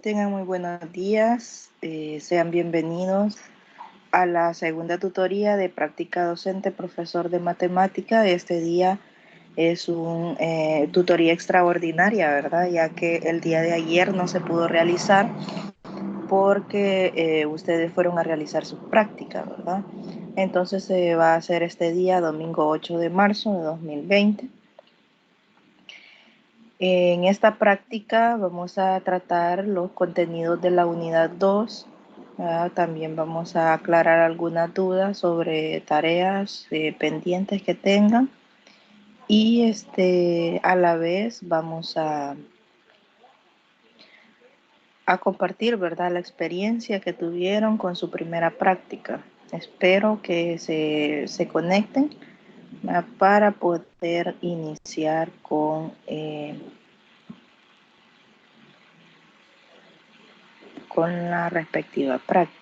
Tengan muy buenos días, sean bienvenidos a la segunda tutoría de práctica docente profesor de matemática. Este día es una tutoría extraordinaria, ¿verdad? Ya que el día de ayer no se pudo realizar porque ustedes fueron a realizar su práctica, ¿verdad? Entonces se va a hacer este día, domingo 8 de marzo de 2020. En esta práctica vamos a tratar los contenidos de la unidad 2. También vamos a aclarar algunas dudas sobre tareas pendientes que tengan. Y a la vez vamos a compartir, ¿verdad?, la experiencia que tuvieron con su primera práctica. Espero que se conecten para poder iniciar con la respectiva práctica.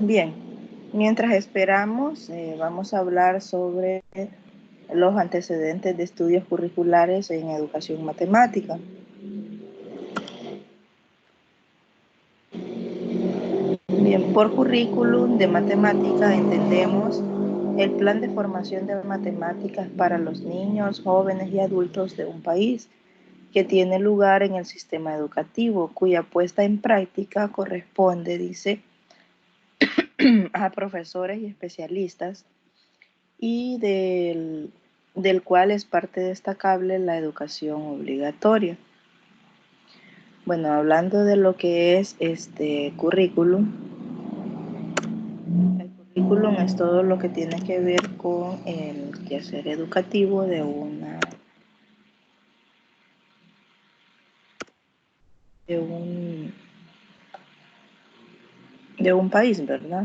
Bien, mientras esperamos, vamos a hablar sobre los antecedentes de estudios curriculares en educación matemática. Bien, por currículum de matemática entendemos el plan de formación de matemáticas para los niños, jóvenes y adultos de un país que tiene lugar en el sistema educativo, cuya puesta en práctica corresponde, dice, a profesores y especialistas y del cual es parte destacable la educación obligatoria. Bueno, hablando de lo que es este currículum, el currículum es todo lo que tiene que ver con el quehacer educativo de un país, ¿verdad?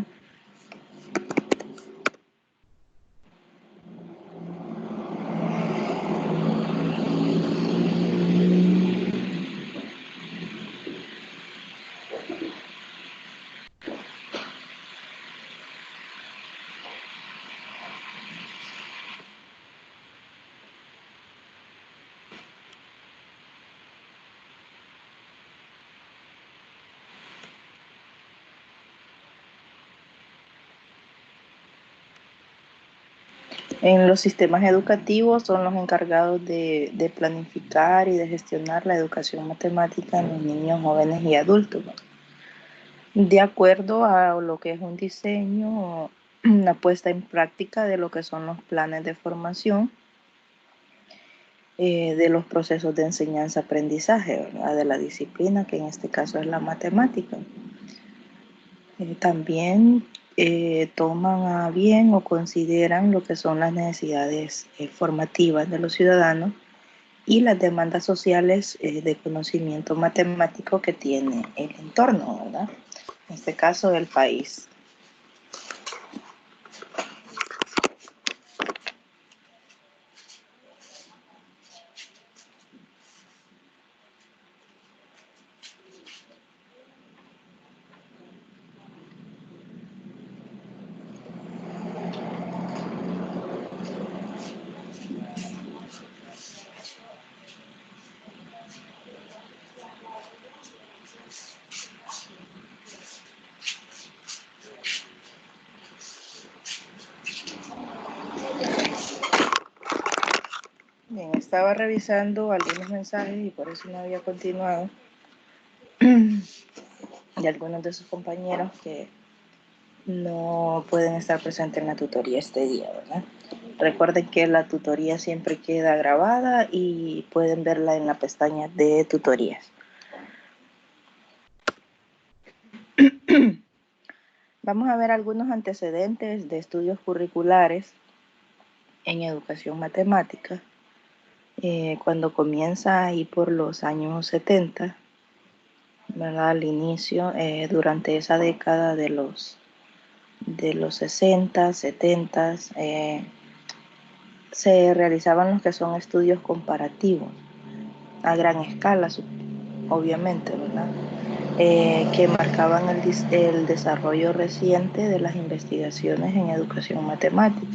En los sistemas educativos son los encargados de planificar y de gestionar la educación matemática en los niños, jóvenes y adultos, de acuerdo a lo que es un diseño, una puesta en práctica de lo que son los planes de formación, de los procesos de enseñanza-aprendizaje, ¿verdad?, de la disciplina, que en este caso es la matemática. También toman a bien o consideran lo que son las necesidades formativas de los ciudadanos y las demandas sociales de conocimiento matemático que tiene el entorno, ¿verdad? En este caso, el país. estaba revisando algunos mensajes y por eso no había continuado de algunos de sus compañeros que no pueden estar presentes en la tutoría este día, ¿verdad? Recuerden que la tutoría siempre queda grabada y pueden verla en la pestaña de tutorías. Vamos a ver algunos antecedentes de estudios curriculares en educación matemática. Cuando comienza ahí por los años 70, ¿verdad? Al inicio, durante esa década de los 60, 70, se realizaban los que son estudios comparativos a gran escala, obviamente, ¿verdad? Que marcaban el desarrollo reciente de las investigaciones en educación matemática.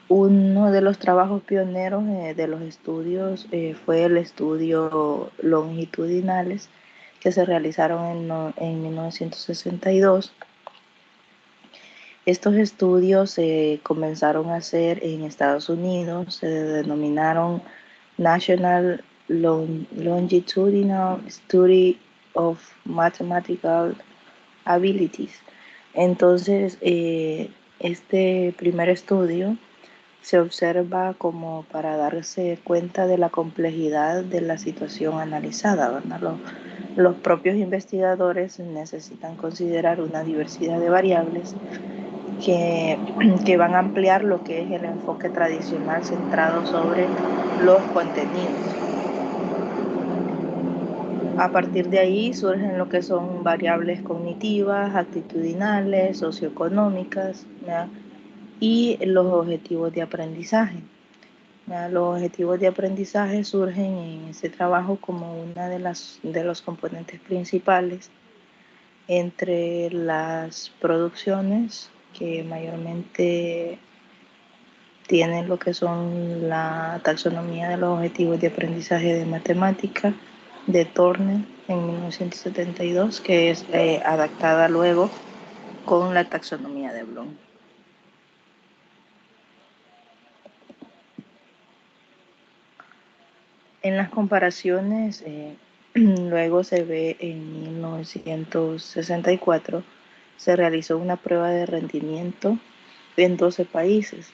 Uno de los trabajos pioneros de los estudios fue el estudio longitudinales que se realizaron en 1962. Estos estudios se comenzaron a hacer en Estados Unidos, se denominaron National Longitudinal Study of Mathematical Abilities. Entonces, este primer estudio se observa como para darse cuenta de la complejidad de la situación analizada, ¿verdad? Los propios investigadores necesitan considerar una diversidad de variables que van a ampliar lo que es el enfoque tradicional centrado sobre los contenidos. A partir de ahí surgen lo que son variables cognitivas, actitudinales, socioeconómicas, ¿verdad? Y los objetivos de aprendizaje. ¿Verdad? Los objetivos de aprendizaje surgen en ese trabajo como una de los componentes principales entre las producciones que mayormente tienen lo que son la taxonomía de los objetivos de aprendizaje de matemática de Thorne en 1972, que es adaptada luego con la taxonomía de Bloom. En las comparaciones, luego se ve en 1964, se realizó una prueba de rendimiento en 12 países.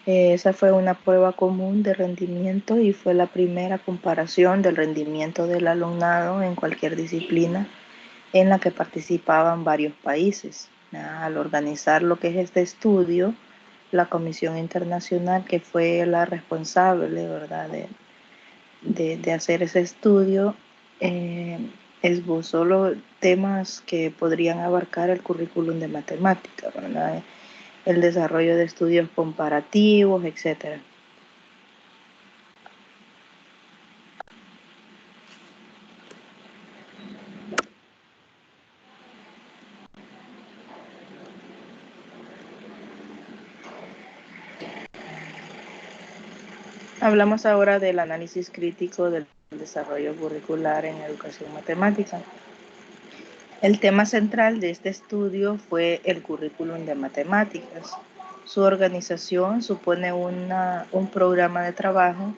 Esa fue una prueba común de rendimiento y fue la primera comparación del rendimiento del alumnado en cualquier disciplina en la que participaban varios países. Al organizar lo que es este estudio, la Comisión Internacional, que fue la responsable, ¿verdad?, de hacer ese estudio, esbozó los temas que podrían abarcar el currículum de matemática, ¿verdad?, el desarrollo de estudios comparativos, etc. Hablamos ahora del análisis crítico del desarrollo curricular en educación matemática. El tema central de este estudio fue el currículum de matemáticas. Su organización supone un programa de trabajo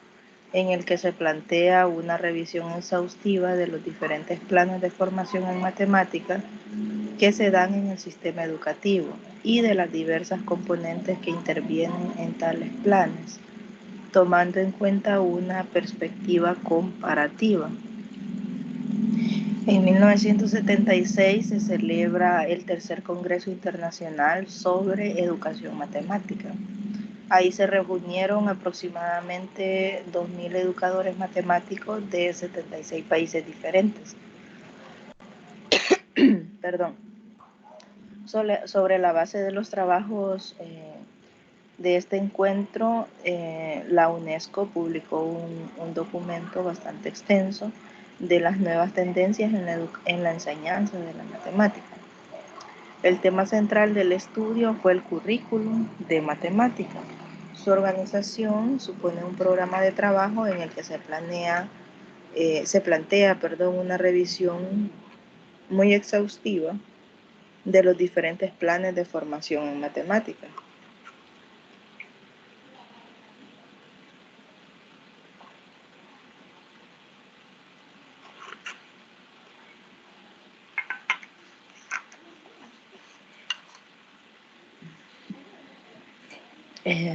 en el que se plantea una revisión exhaustiva de los diferentes planes de formación en matemáticas que se dan en el sistema educativo y de las diversas componentes que intervienen en tales planes, tomando en cuenta una perspectiva comparativa. En 1976 se celebra el tercer Congreso Internacional sobre Educación Matemática. Ahí se reunieron aproximadamente 2.000 educadores matemáticos de 76 países diferentes. Perdón. Sobre la base de los trabajos de este encuentro, la UNESCO publicó un documento bastante extenso de las nuevas tendencias en la enseñanza de la matemática. El tema central del estudio fue el currículum de matemática. Su organización supone un programa de trabajo en el que se plantea una revisión muy exhaustiva de los diferentes planes de formación en matemáticas.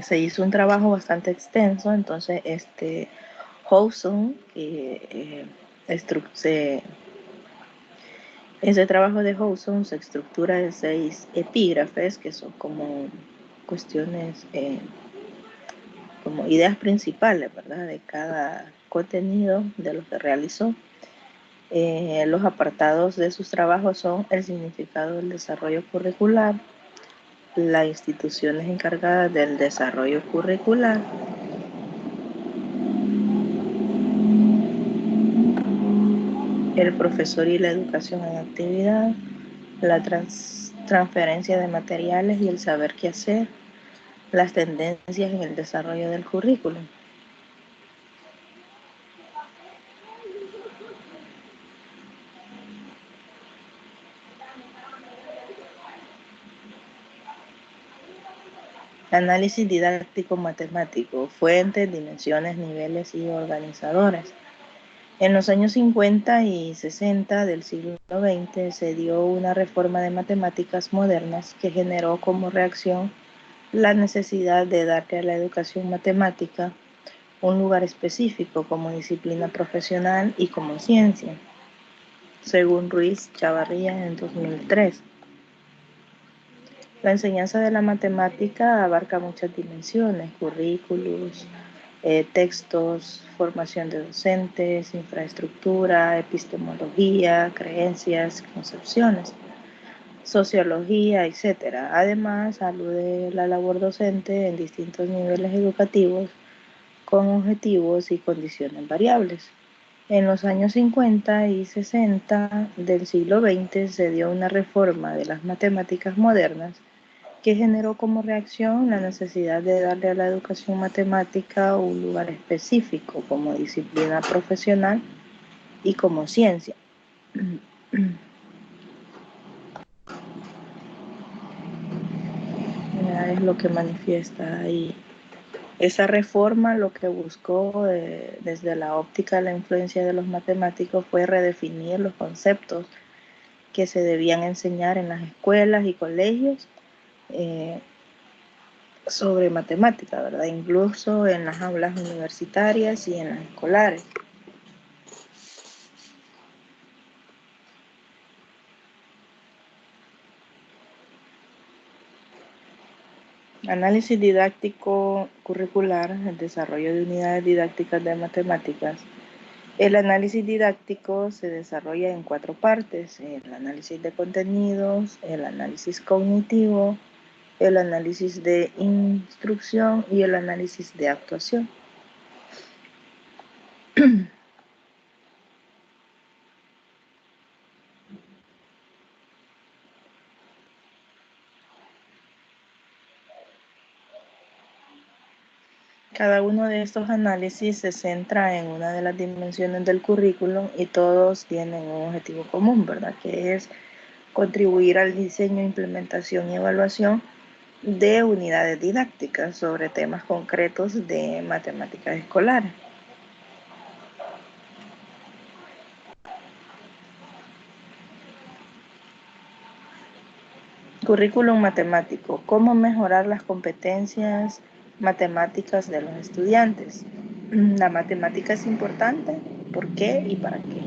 se hizo un trabajo bastante extenso, entonces Hobson, ese trabajo de Hobson se estructura en 6 epígrafes, que son como cuestiones, como ideas principales, ¿verdad?, de cada contenido de lo que realizó. Los apartados de sus trabajos son el significado del desarrollo curricular, las instituciones encargadas del desarrollo curricular, el profesor y la educación en actividad, la transferencia de materiales y el saber qué hacer, las tendencias en el desarrollo del currículum. Análisis didáctico matemático, fuentes, dimensiones, niveles y organizadores. En los años 50 y 60 del siglo XX se dio una reforma de matemáticas modernas que generó como reacción la necesidad de darle a la educación matemática un lugar específico como disciplina profesional y como ciencia, según Ruiz Chavarría en 2003. La enseñanza de la matemática abarca muchas dimensiones: currículos, textos, formación de docentes, infraestructura, epistemología, creencias, concepciones, sociología, etc. Además, alude la labor docente en distintos niveles educativos con objetivos y condiciones variables. En los años 50 y 60 del siglo XX se dio una reforma de las matemáticas modernas que generó como reacción la necesidad de darle a la educación matemática un lugar específico como disciplina profesional y como ciencia. Ya es lo que manifiesta ahí. Esa reforma lo que buscó desde la óptica de la influencia de los matemáticos fue redefinir los conceptos que se debían enseñar en las escuelas y colegios sobre matemática, ¿verdad? Incluso en las aulas universitarias y en las escolares. Análisis didáctico curricular, el desarrollo de unidades didácticas de matemáticas. El análisis didáctico se desarrolla en 4 partes: el análisis de contenidos, el análisis cognitivo, el análisis de instrucción y el análisis de actuación. Cada uno de estos análisis se centra en una de las dimensiones del currículum y todos tienen un objetivo común, ¿verdad?, que es contribuir al diseño, implementación y evaluación de unidades didácticas sobre temas concretos de matemáticas escolares. Currículum matemático: ¿cómo mejorar las competencias matemáticas de los estudiantes? La matemática es importante, ¿por qué y para qué?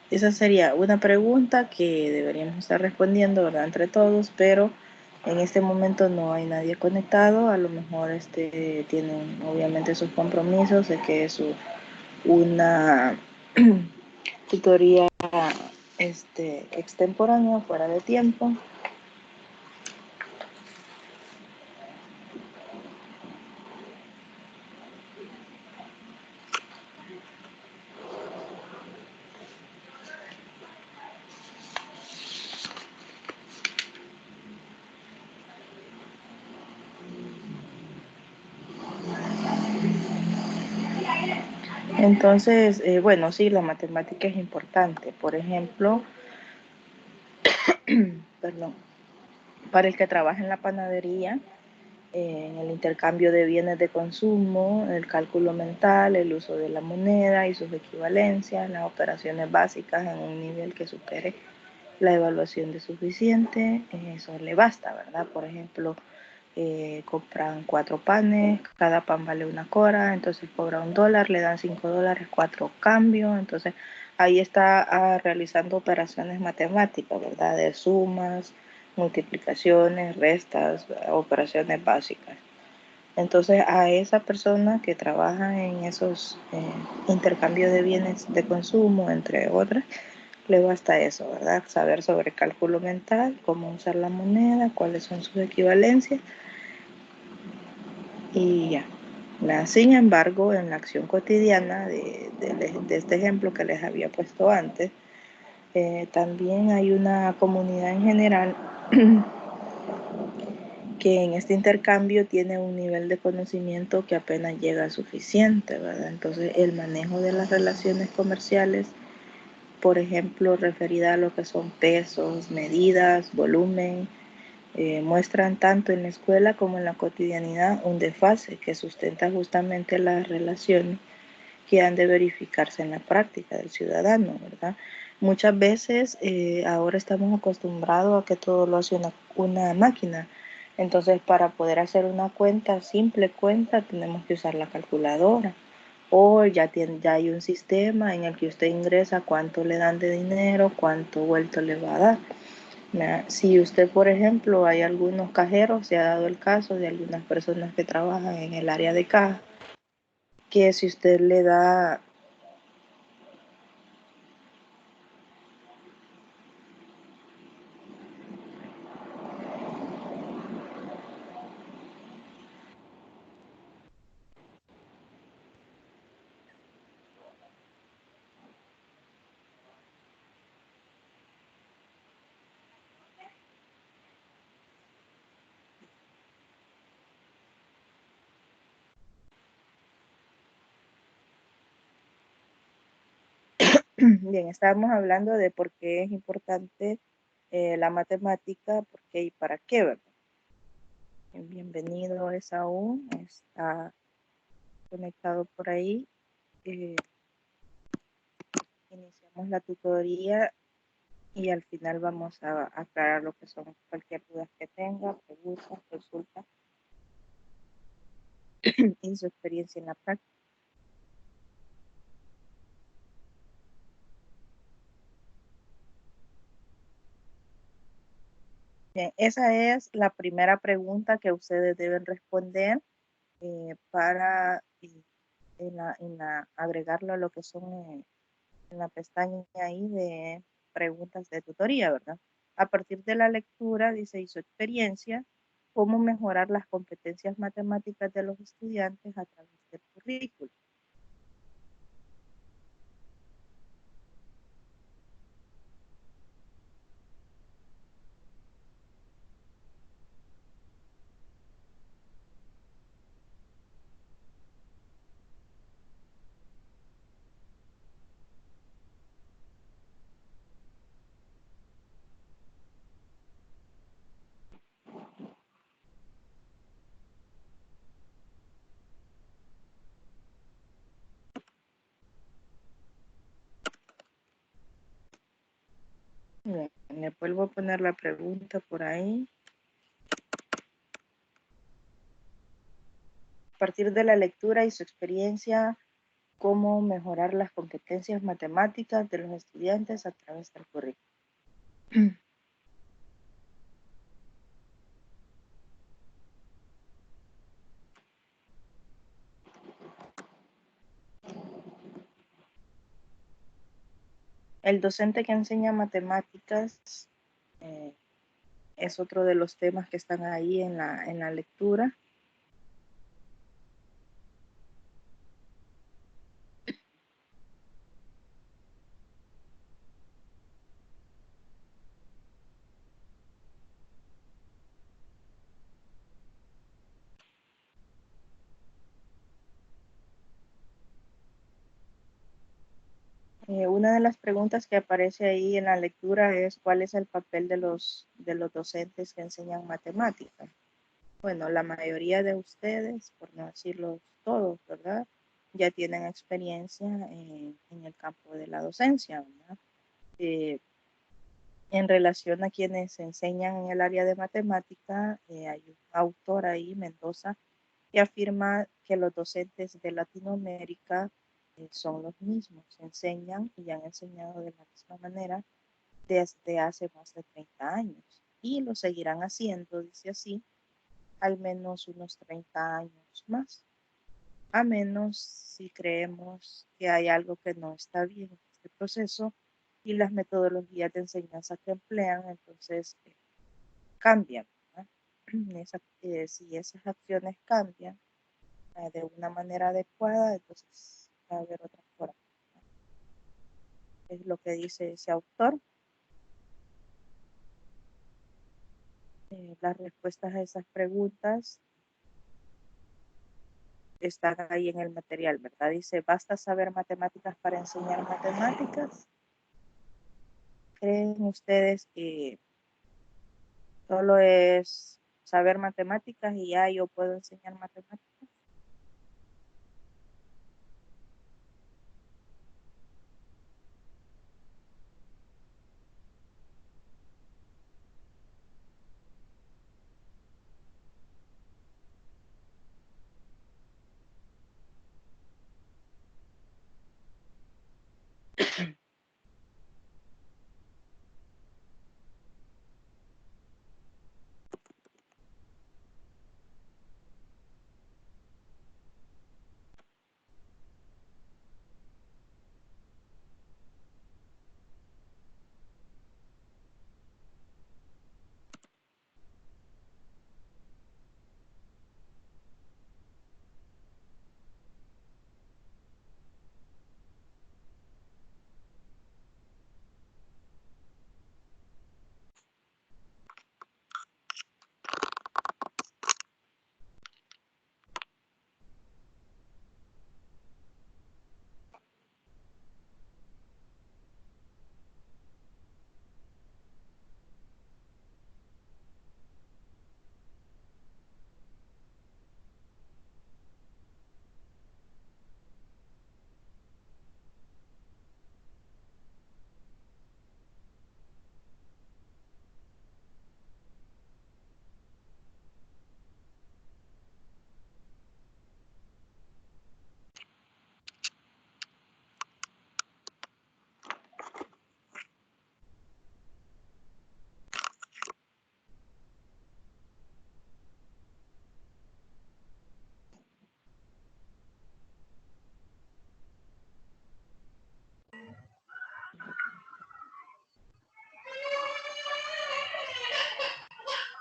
Esa sería una pregunta que deberíamos estar respondiendo, ¿verdad?, entre todos, pero en este momento no hay nadie conectado. A lo mejor tienen obviamente sus compromisos, de que es una tutoría extemporánea, fuera de tiempo. Entonces, bueno, sí, la matemática es importante. Por ejemplo, perdón, para el que trabaja en la panadería, en el intercambio de bienes de consumo, el cálculo mental, el uso de la moneda y sus equivalencias, las operaciones básicas en un nivel que supere la evaluación de suficiente, eso le basta, ¿verdad? Por ejemplo, compran 4 panes, cada pan vale 1 cora, entonces cobra $1, le dan $5, 4 cambios, entonces ahí está realizando operaciones matemáticas, ¿verdad? De sumas, multiplicaciones, restas, operaciones básicas. Entonces a esa persona que trabaja en esos intercambios de bienes de consumo, entre otras, le basta eso, ¿verdad? Saber sobre cálculo mental, cómo usar la moneda, cuáles son sus equivalencias y ya. Sin embargo, en la acción cotidiana de este ejemplo que les había puesto antes, también hay una comunidad en general que en este intercambio tiene un nivel de conocimiento que apenas llega a suficiente, ¿verdad? Entonces, el manejo de las relaciones comerciales, por ejemplo, referida a lo que son pesos, medidas, volumen, muestran tanto en la escuela como en la cotidianidad un desfase que sustenta justamente las relaciones que han de verificarse en la práctica del ciudadano, ¿verdad? Muchas veces ahora estamos acostumbrados a que todo lo hace una máquina. Entonces, para poder hacer una cuenta, simple cuenta, tenemos que usar la calculadora. O ya hay un sistema en el que usted ingresa cuánto le dan de dinero, cuánto vuelto le va a dar. Si usted, por ejemplo, hay algunos cajeros, se ha dado el caso de algunas personas que trabajan en el área de caja, que si usted le da. Bien, estábamos hablando de por qué es importante la matemática, por qué y para qué, ¿verdad? Bienvenido, Esaú, está conectado por ahí. Iniciamos la tutoría y al final vamos a aclarar lo que son cualquier duda que tenga, preguntas, consultas y su experiencia en la práctica. Bien, esa es la primera pregunta que ustedes deben responder para agregarlo a lo que son en la pestaña ahí de preguntas de tutoría, ¿verdad? A partir de la lectura, dice, y su experiencia, cómo mejorar las competencias matemáticas de los estudiantes a través del currículo. Bien, le vuelvo a poner la pregunta por ahí. A partir de la lectura y su experiencia, cómo mejorar las competencias matemáticas de los estudiantes a través del currículo. El docente que enseña matemáticas eh, es otro de los temas que están ahí en la lectura. Una de las preguntas que aparece ahí en la lectura es ¿cuál es el papel de los docentes que enseñan matemáticas? Bueno, la mayoría de ustedes, por no decirlo todos, ¿verdad? Ya tienen experiencia en el campo de la docencia, ¿verdad? En relación a quienes enseñan en el área de matemática, hay un autor ahí, Mendoza, que afirma que los docentes de Latinoamérica son los mismos, enseñan y han enseñado de la misma manera desde hace más de 30 años y lo seguirán haciendo, dice así, al menos unos 30 años más, a menos si creemos que hay algo que no está bien en este proceso y las metodologías de enseñanza que emplean, entonces cambian. ¿No? Si esas acciones cambian de una manera adecuada, entonces va a haber otra forma. ¿No? Es lo que dice ese autor. Las respuestas a esas preguntas están ahí en el material, ¿verdad? Dice, ¿basta saber matemáticas para enseñar matemáticas? ¿Creen ustedes que solo es saber matemáticas y ya yo puedo enseñar matemáticas?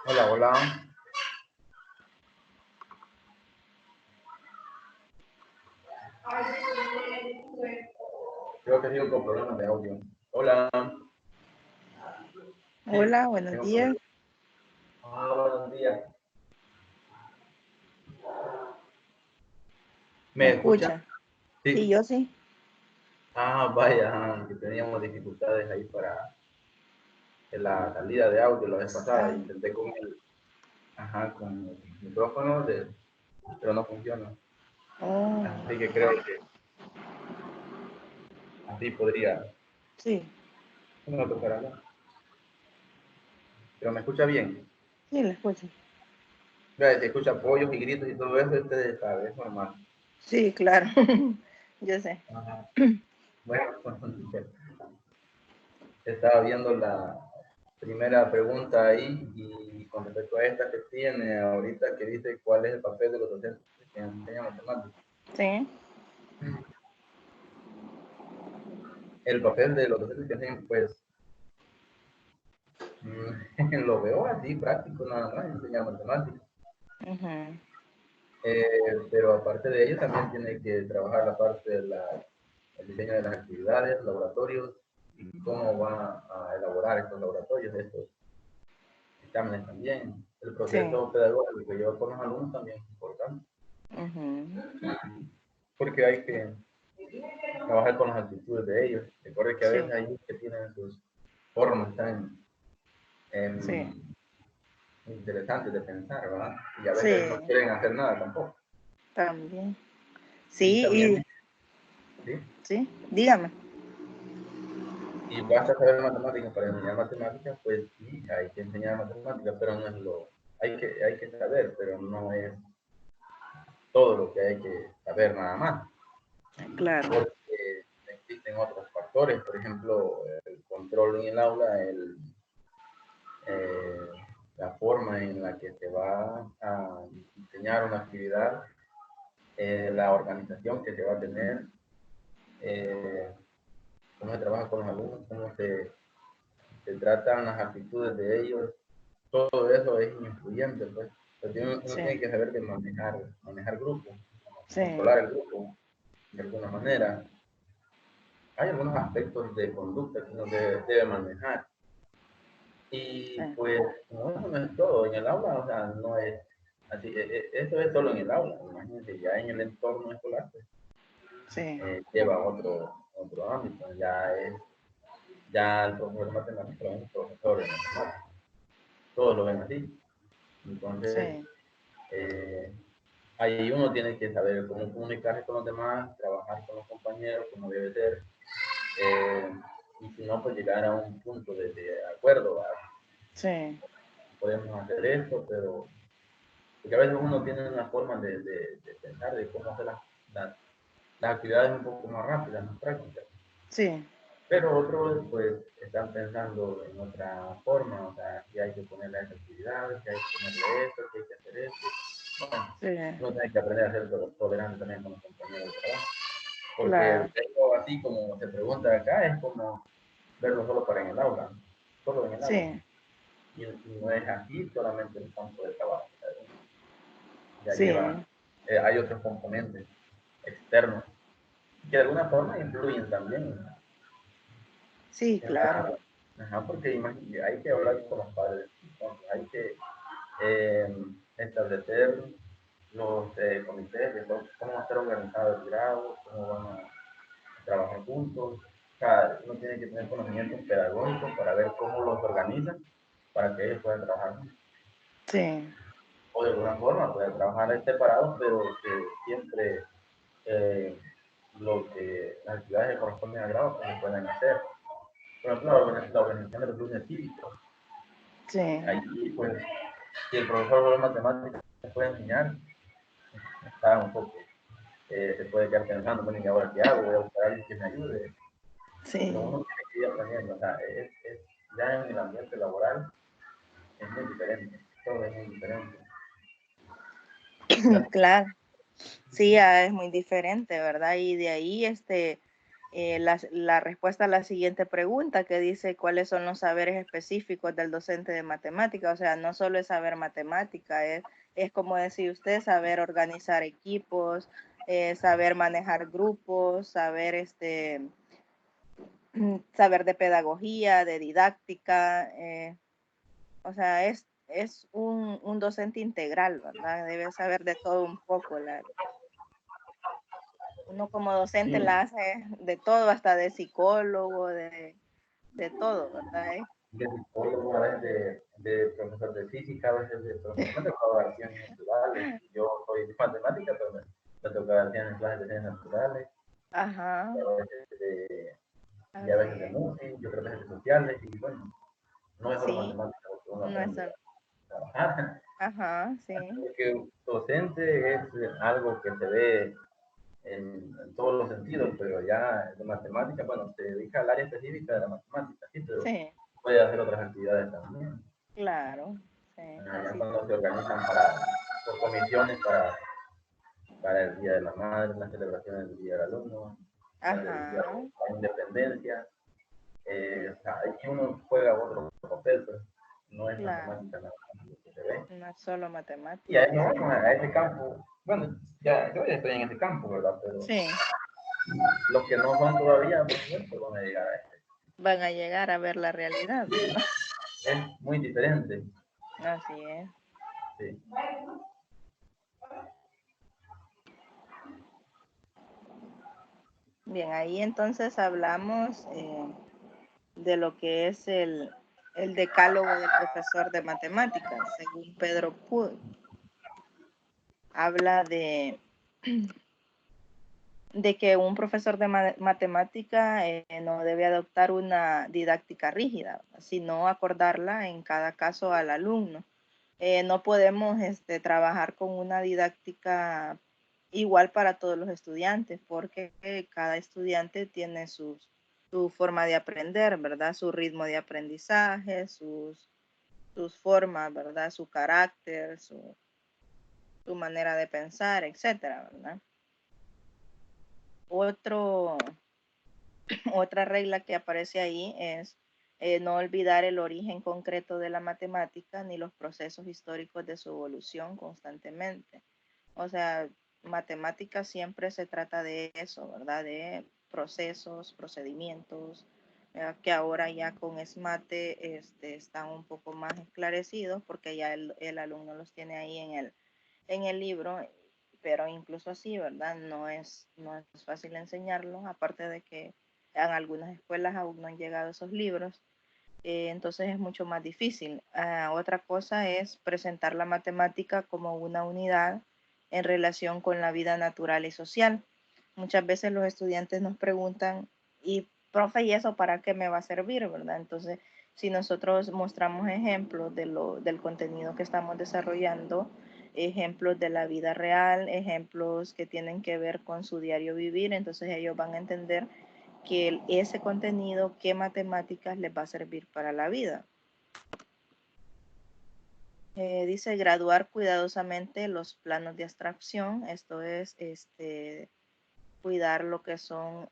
Hola, hola. Creo que tengo problemas de audio. Hola. Sí, Hola, buenos tengo días. problemas. Hola, buenos días. ¿Me ¿Me escuchan? escucha? Sí, Sí. yo sí. Vaya, que teníamos dificultades ahí para la salida de audio la vez pasada. Ah, Intenté con el micrófono, pero no funciona. oh, Así que creo que así podría. sí, No tocará nada. Pero me escucha bien. sí, la escucho. Vea, si escucha apoyos y gritos y todo eso, ustedes saben, es normal. Sí, claro, yo sé. Ajá. Bueno, estaba viendo la primera pregunta ahí y con respecto a esta que tiene ahorita que dice cuál es el papel de los docentes que enseñan matemáticas. Sí, El papel de los docentes que enseñan, pues, lo veo así, práctico, nada más, enseñar matemáticas. ujú, Pero aparte de ello, también tiene que trabajar la parte del diseño de las actividades, laboratorios y cómo va a elaborar estos laboratorios, estos exámenes también. El sí, proceso pedagógico que lleva con los alumnos también es importante, ujú, porque hay que trabajar con las actitudes de ellos. Recuerde que a veces sí, hay que tienen sus formas tan sí, interesantes de pensar, ¿verdad? Y a veces no sí, quieren hacer nada tampoco. también. Y Sí, también, y ¿sí? sí, dígame. Y basta saber matemáticas para enseñar matemáticas, pues sí, hay que enseñar matemáticas, pero no es lo, hay que saber, pero no es todo lo que hay que saber nada más, Claro, porque existen otros factores, por ejemplo, el control en el aula, eh, la forma en la que se va a enseñar una actividad, la organización que se va a tener, eh, cómo se trabaja con los alumnos, se tratan las actitudes de ellos, todo eso es influyente, pues. Entonces uno sí, tiene que saber de manejar grupos, sí, controlar el grupo de alguna manera. Hay algunos aspectos de conducta que uno debe manejar. Y sí, pues, no, eso no es todo. En el aula, o sea, no es así. Eso es solo en el aula. Imagínense, ya en el entorno escolar, pues, sí, lleva otro ámbito. Ya el profesor de matemáticas es un profesor de matemáticas. Todos lo ven así. Entonces, sí, eh, ahí uno tiene que saber cómo comunicarse con los demás, trabajar con los compañeros, como debe ser, eh, y si no, pues llegar a un punto de acuerdo. ¿Verdad? sí, Podemos hacer esto, pero porque a veces uno tiene una forma de pensar de cómo hacer las actividades un poco más rápidas, más prácticas. sí, Pero otros, pues, están pensando en otra forma, o sea, que hay que ponerle esa actividad, que hay que ponerle esto, que hay que hacer esto. Bueno, sí, uno tiene que aprender a ser tolerante también con los compañeros de trabajo. Porque claro, verlo así como se pregunta acá es como verlo solo para en el aula, solo en el aula. sí, Y no es así solamente el campo de trabajo. Ya lleva, sí, hay otros componentes externos que de alguna forma influyen también sí, en claro, ajá, porque hay que hablar con los padres, entonces hay que eh, establecer los comités de cómo va a estar organizado el grado, cómo van a trabajar juntos. O sea, uno tiene que tener conocimientos pedagógicos para ver cómo los organizan para que ellos puedan trabajar juntos. sí, O de alguna forma pueden trabajar separados, pero que siempre eh, las actividades que corresponden al grado pues, se pueden hacer. Por ejemplo, la organización de los lunes cívicos. sí, Ahí, pues, si el profesor de matemáticas puede enseñar, está un poco, se puede quedar pensando, bueno, ¿y ahora qué hago? Voy a buscar a alguien que me ayude. Pero sí, uno tiene que ir aprendiendo, o sea, ya en el ambiente laboral es muy diferente, todo es muy diferente. Ya, claro. Sí, es muy diferente, ¿verdad? Y de ahí la respuesta a la siguiente pregunta que dice cuáles son los saberes específicos del docente de matemática. O sea, no solo es saber matemática, es como decía usted, saber organizar equipos, saber manejar grupos, saber saber de pedagogía, de didáctica. O sea, es un docente integral, ¿verdad? Debe saber de todo un poco. Uno como docente sí, la hace de todo, hasta de psicólogo, de todo, ¿verdad? de psicólogo, a veces de profesor de física, a veces de profesor, me tocaba dar ciencias naturales, y yo soy de matemática, pero me toca dar clases de ciencias naturales, Ajá, a veces y a así veces de es. música, yo creo que de sociales, y bueno, no es solo Sí, matemática lo que uno no es aprende solo. a trabajar, Ajá, sí, porque docente es algo que se ve en todos los sentidos, pero ya de matemática, bueno, se dedica al área específica de la matemática, sí, pero sí, puede hacer otras actividades también. claro, sí, Ya así. cuando se organizan por comisiones para el Día de la Madre, las celebraciones del Día del Alumno, las del Día Ajá, de la Independencia, sí, o sea, ahí uno juega otro papel, pues, no es claro, matemática nada más lo que se ve. no es solo Y a matemática, eso sí. vamos, a ese campo, bueno, yo ya estoy en ese campo, ¿verdad? Pero Sí, los que no son todavía, por supuesto, van a llegar a este. van a llegar a ver la realidad, ¿verdad? Es muy diferente, Así es. sí. Bien, ahí entonces hablamos de lo que es el decálogo del profesor de matemáticas, según Pedro Puy. Habla de que un profesor de matemática no debe adoptar una didáctica rígida, sino acordarla en cada caso al alumno. No podemos trabajar con una didáctica igual para todos los estudiantes, porque cada estudiante tiene su forma de aprender, ¿verdad? Su ritmo de aprendizaje, sus formas, ¿verdad? Su carácter, su manera de pensar, etcétera, ¿verdad? Otro, otra regla que aparece ahí es no olvidar el origen concreto de la matemática ni los procesos históricos de su evolución constantemente. O sea, matemática siempre se trata de eso, ¿verdad? De procesos, procedimientos, que ahora ya con SMATE están un poco más esclarecidos porque ya el alumno los tiene ahí en el libro, pero incluso así, ¿verdad? No es fácil enseñarlo, aparte de que en algunas escuelas aún no han llegado esos libros, entonces es mucho más difícil. Otra cosa es presentar la matemática como una unidad en relación con la vida natural y social. Muchas veces los estudiantes nos preguntan, y profe, ¿y eso para qué me va a servir, verdad? Entonces, si nosotros mostramos ejemplos del contenido que estamos desarrollando, ejemplos de la vida real, ejemplos que tienen que ver con su diario vivir, entonces ellos van a entender que ese contenido, qué matemáticas les va a servir para la vida. Dice graduar cuidadosamente los planos de abstracción, esto es cuidar lo que son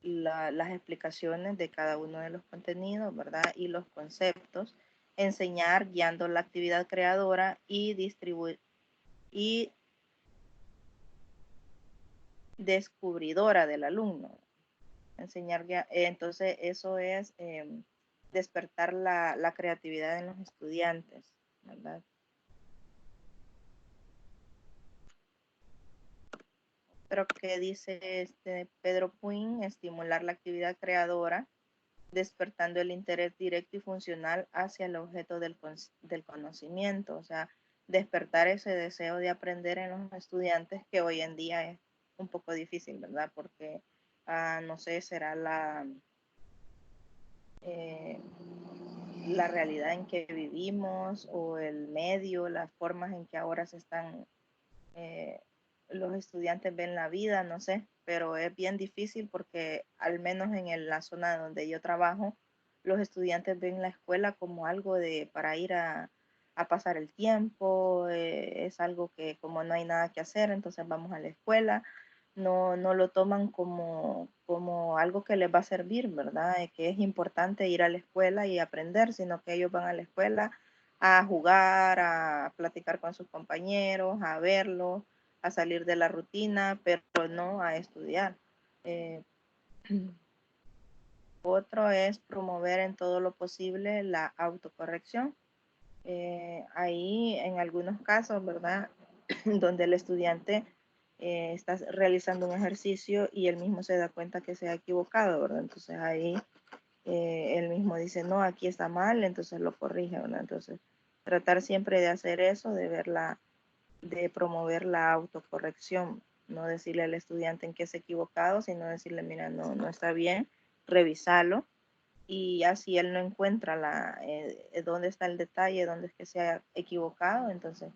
las explicaciones de cada uno de los contenidos, ¿verdad? Y los conceptos, enseñar guiando la actividad creadora y distribuir y descubridora del alumno. Enseñar, entonces eso es despertar la creatividad en los estudiantes, ¿verdad? Pero que dice Pedro Puin, estimular la actividad creadora, despertando el interés directo y funcional hacia el objeto del conocimiento, o sea, despertar ese deseo de aprender en los estudiantes que hoy en día es un poco difícil, ¿verdad? Porque, no sé, será eh, la realidad en que vivimos o el medio, las formas en que ahora se están, eh, los estudiantes ven la vida, no sé, pero es bien difícil porque al menos en la zona donde yo trabajo, los estudiantes ven la escuela como algo para ir a pasar el tiempo, es algo que como no hay nada que hacer, entonces vamos a la escuela, no lo toman como algo que les va a servir, ¿verdad? Que es importante ir a la escuela y aprender, sino que ellos van a la escuela a jugar, a platicar con sus compañeros, a verlos, a salir de la rutina, pero no a estudiar. Eh, Otro es promover en todo lo posible la autocorrección. Ahí en algunos casos, ¿verdad? Donde el estudiante está realizando un ejercicio y él mismo se da cuenta que se ha equivocado, ¿verdad? Entonces ahí él mismo dice, no, aquí está mal, entonces lo corrige, ¿verdad? Entonces tratar siempre de hacer eso, de promover la autocorrección, no decirle al estudiante en qué se ha equivocado, sino decirle, mira, no está bien, revisalo, y así él no encuentra dónde está el detalle, dónde es que se ha equivocado, entonces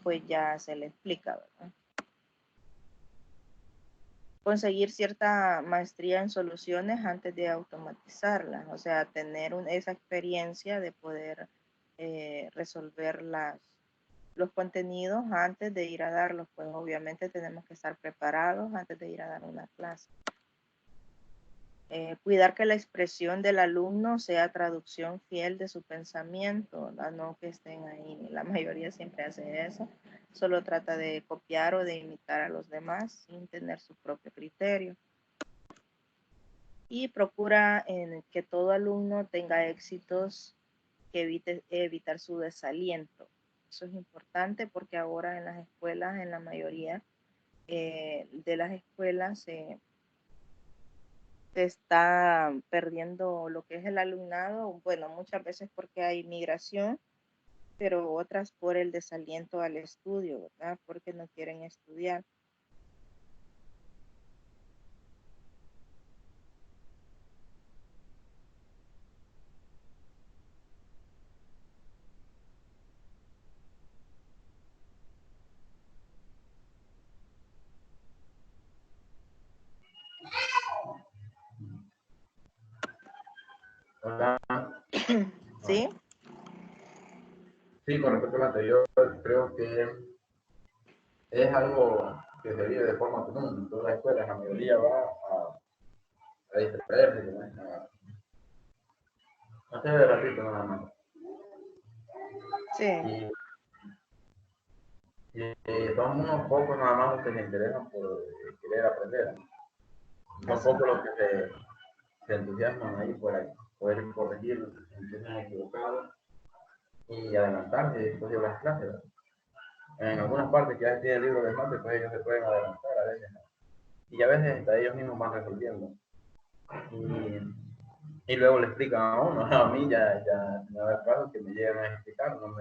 pues ya se le explica, ¿verdad? Conseguir cierta maestría en soluciones antes de automatizarlas, o sea, tener esa experiencia de poder resolver los contenidos antes de ir a darlos, pues obviamente tenemos que estar preparados antes de ir a dar una clase. Cuidar que la expresión del alumno sea traducción fiel de su pensamiento, ¿verdad? No que estén ahí, la mayoría siempre hace eso, solo trata de copiar o de imitar a los demás sin tener su propio criterio. Y procura que todo alumno tenga éxitos que evitar su desaliento. Eso es importante porque ahora en las escuelas, en la mayoría de las escuelas, se está perdiendo lo que es el alumnado, bueno, muchas veces porque hay migración, pero otras por el desaliento al estudio, ¿verdad? Porque no quieren estudiar. ¿Sí? Sí, con respecto a lo anterior, creo que es algo que se vive de forma común en todas las escuelas. La mayoría va a distraerse, ¿no? A hacer el ratito nada más. Sí, Y, son unos pocos nada más los que se interesan por querer aprender. Son así. pocos los que se entusiasman ahí por poder corregir en que se han equivocado y adelantarse después de las clases. ¿Verdad? En algunas partes que ya tienen libros de mate, pues ellos se pueden adelantar a veces. ¿No? Y a veces hasta ellos mismos van resolviendo. Y luego le explican a uno, a mí ya me da el caso que me llegan a explicar, no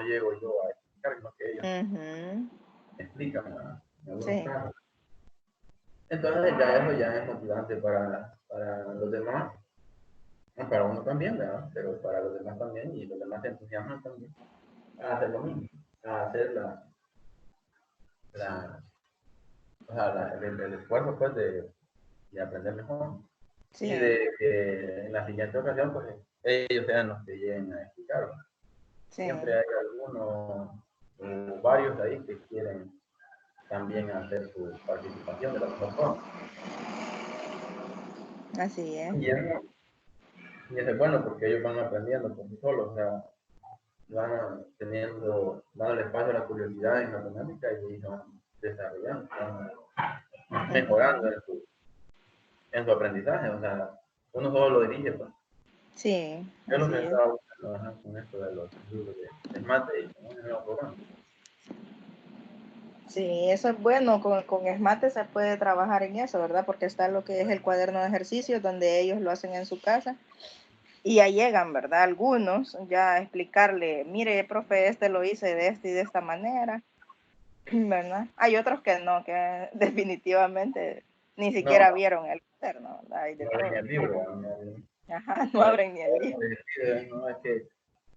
llego yo a explicar, sino que ellos Ujú. explican en algunos Sí, casos. Entonces ya eso ya es motivante para los demás, para uno también, ¿verdad? Pero para los demás también, y los demás se entusiasman también a hacer lo mismo, a hacer la, o sea, el esfuerzo pues de aprender mejor y sí, de que en la siguiente ocasión pues ellos sean los que lleguen a explicar. sí, Siempre hay algunos o varios ahí que quieren también hacer su participación de la mejor forma. así es. Y eso, y eso es bueno porque ellos van aprendiendo por sí solos, o sea, van teniendo, dando el espacio a la curiosidad en la matemática y van desarrollando, van mejorando Ujú. en su aprendizaje, o sea, uno solo lo dirige, pues. Sí, Es lo que así es. estaba buscando ajá, con esto de los libros de mate y con el nuevo programa. Sí, eso es bueno, con Esmate se puede trabajar en eso, ¿verdad? Porque está lo que es el cuaderno de ejercicios, donde ellos lo hacen en su casa y ya llegan, ¿verdad? Algunos ya a explicarle, mire, profe, este lo hice de esta y de esta manera, ¿verdad? Hay otros que no, que definitivamente ni No, siquiera vieron el cuaderno, ¿verdad? Hay de no leí todo. el libro, no, Ajá, no no, abren ni el libro. no, es que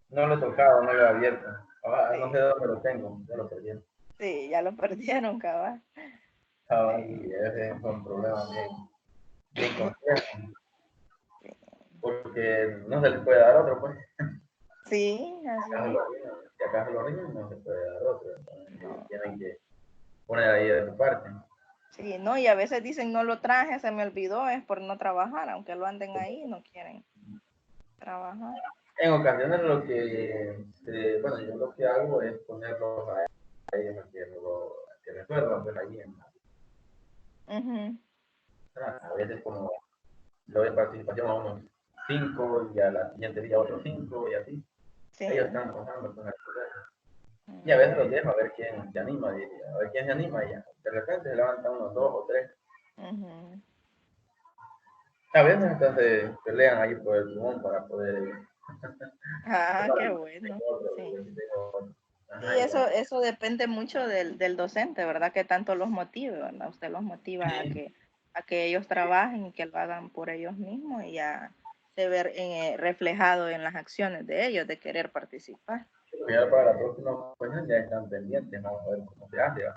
no lo he tocado, no lo he abierto. Ah, no sé Sí, dónde lo tengo, ya lo perdí. sí, ya lo perdieron, cabal. Ah, Sí, y ese es un problema bien complejo, porque no se le puede dar otro, pues. sí, así es. Si acaso lo rinden, no se puede dar otro. Entonces, No. tienen que poner ahí de su parte. Sí, no, y a veces dicen no lo traje, se me olvidó, es por no trabajar, aunque lo anden ahí, no quieren trabajar. En ocasiones lo que, bueno, yo lo que hago es ponerlos a ellos que resuelvan, pues ahí Ujú. a veces como le doy participación a unos 5 y a la siguiente día otros 5 y así. Ellos Sí. están pasando con el proceso. Y a veces Mm. los dejo a ver quién se anima, a ver quién se anima y ya. De repente se levantan unos 2 o 3. Ujú. A veces hasta se pelean ahí por el pulmón para poder. Ah, qué bueno. Sí. Sí, Ajá, eso depende mucho del docente, ¿verdad? Que tanto los motive, ¿verdad? Usted los motiva sí, a que ellos trabajen y que lo hagan por ellos mismos y ya se ve reflejado en las acciones de ellos de querer participar. ya para la próxima ocasión ya están pendientes, vamos a ver cómo se hace, ¿va?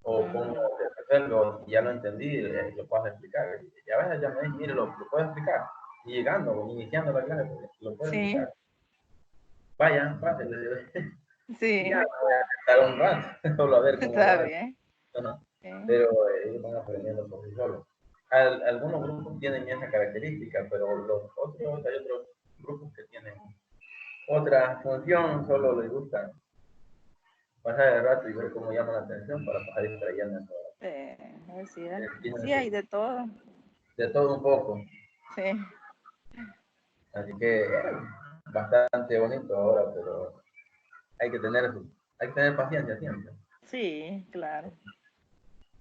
O cómo Ujú. se resuelve, ya lo entendí, lo puedo explicar. Y a veces ya me dicen, mire, lo puedo explicar. Y llegando, iniciando la clase, pues, lo puedo Sí, explicar. Vayan, pásenle. Y ya sí, me voy a sentar un rato, solo a ver cómo lo está hacen. bien. Ajá. Sí. Pero ellos van aprendiendo por sí solos. Algunos grupos tienen esa característica, pero los otros, hay otros grupos que tienen otra función, solo les gusta pasar el rato y ver cómo llama la atención para pasar distrayendo. Sí, así es. Tienen Sí, hay de todo. de todo un poco. Sí, Así que bastante bonito ahora, pero hay que tener paciencia siempre. sí, claro.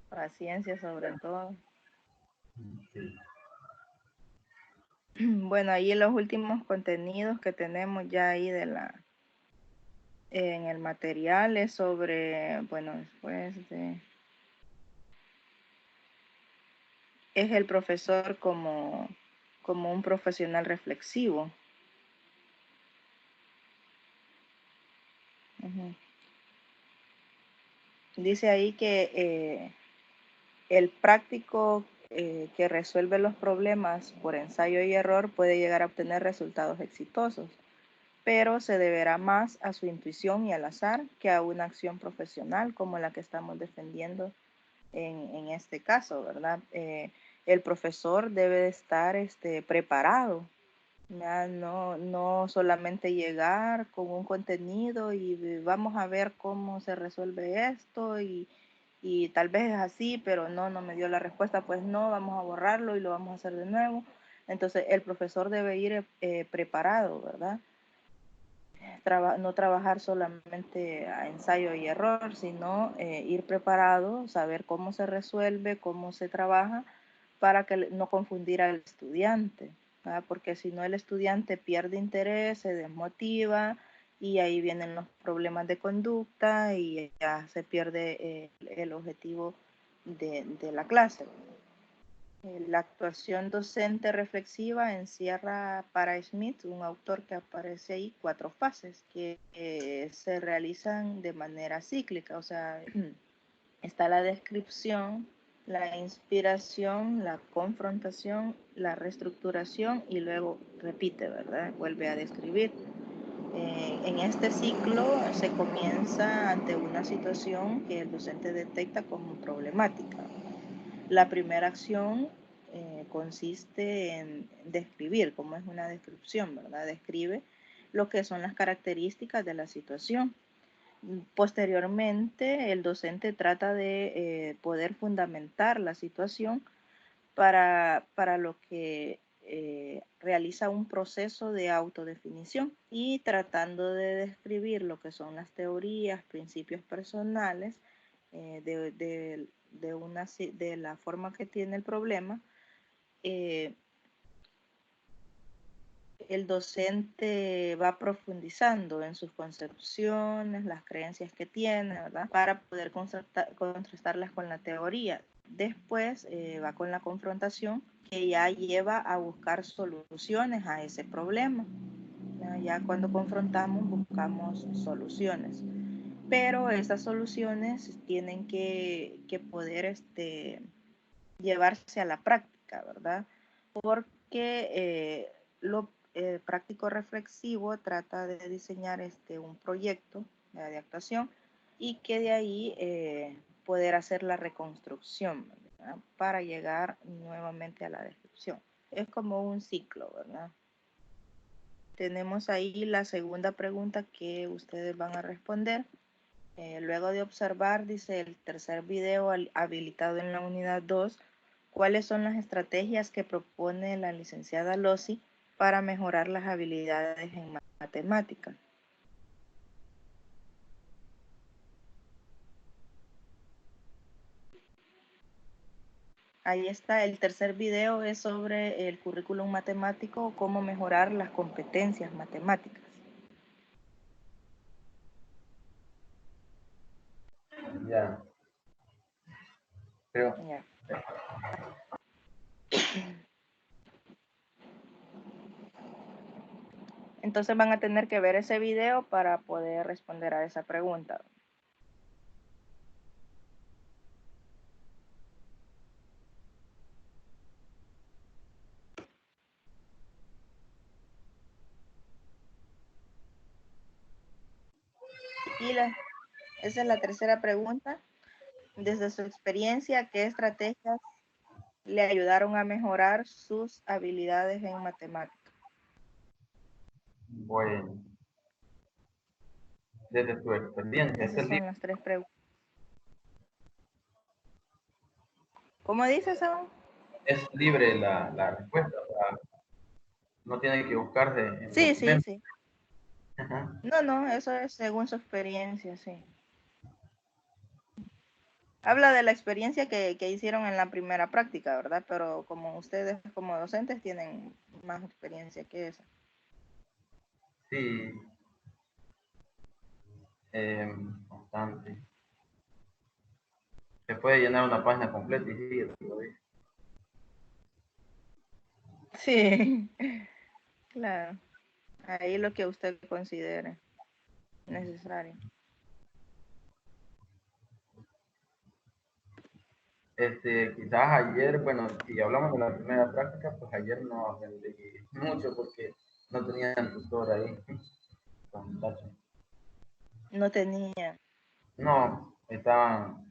Paciencia sobre todo. Sí. Bueno, ahí los últimos contenidos que tenemos ya ahí en el material es sobre, bueno, es el profesor como un profesional reflexivo. Ujú. Dice ahí que el práctico que resuelve los problemas por ensayo y error puede llegar a obtener resultados exitosos, pero se deberá más a su intuición y al azar que a una acción profesional como la que estamos defendiendo en este caso, ¿verdad? El profesor debe estar preparado, ¿ya? No solamente llegar con un contenido y vamos a ver cómo se resuelve esto y tal vez es así, pero no me dio la respuesta, pues no, vamos a borrarlo y lo vamos a hacer de nuevo. Entonces el profesor debe ir preparado, ¿verdad? No trabajar solamente a ensayo y error, sino ir preparado, saber cómo se resuelve, cómo se trabaja, para que no confundir al estudiante, ¿verdad? Porque si no el estudiante pierde interés, se desmotiva y ahí vienen los problemas de conducta y ya se pierde el objetivo de la clase. La actuación docente reflexiva encierra para Smith, un autor que aparece ahí, 4 fases que se realizan de manera cíclica, o sea, está la descripción, la inspiración, la confrontación, la reestructuración y luego repite, ¿verdad? Vuelve a describir. En este ciclo se comienza ante una situación que el docente detecta como problemática. La primera acción consiste en describir, como es una descripción, ¿verdad? Describe lo que son las características de la situación. Posteriormente, el docente trata de poder fundamentar la situación para lo que realiza un proceso de autodefinición y tratando de describir lo que son las teorías, principios personales de la forma que tiene el problema, eh, el docente va profundizando en sus concepciones, las creencias que tiene, ¿verdad? Para poder contrastarlas con la teoría. Después va con la confrontación que ya lleva a buscar soluciones a ese problema. Ya cuando confrontamos buscamos soluciones. Pero esas soluciones tienen que poder llevarse a la práctica, ¿verdad? Porque lo práctico reflexivo trata de diseñar un proyecto de actuación y que de ahí poder hacer la reconstrucción, ¿verdad? Para llegar nuevamente a la descripción. Es como un ciclo, ¿verdad? Tenemos ahí la segunda pregunta que ustedes van a responder. Luego de observar, dice el tercer video habilitado en la unidad 2, ¿cuáles son las estrategias que propone la licenciada Lossi para mejorar las habilidades en matemáticas? Ahí está, el tercer video es sobre el currículum matemático, cómo mejorar las competencias matemáticas. Ya. Pero, Ya. Entonces van a tener que ver ese video para poder responder a esa pregunta. Y esa es la tercera pregunta. Desde su experiencia, ¿qué estrategias le ayudaron a mejorar sus habilidades en matemáticas? bueno, desde tu experiencia, Esas son las 3 preguntas. ¿Cómo dices, Saúl? es libre la respuesta, o sea, no tiene que buscarse en Sí, sí, documentos. sí. Ajá. No, eso es según su experiencia, sí. Habla de la experiencia que hicieron en la primera práctica, ¿verdad? Pero como ustedes como docentes tienen más experiencia que esa. Sí, bastante. Se puede llenar una página completa y sigue todavía. Sí, claro. Ahí lo que usted considere necesario. Quizás ayer, bueno, si hablamos de la primera práctica, pues ayer no aprendí mucho porque no tenía el tutor ahí con muchachos. No tenía. No, estaban,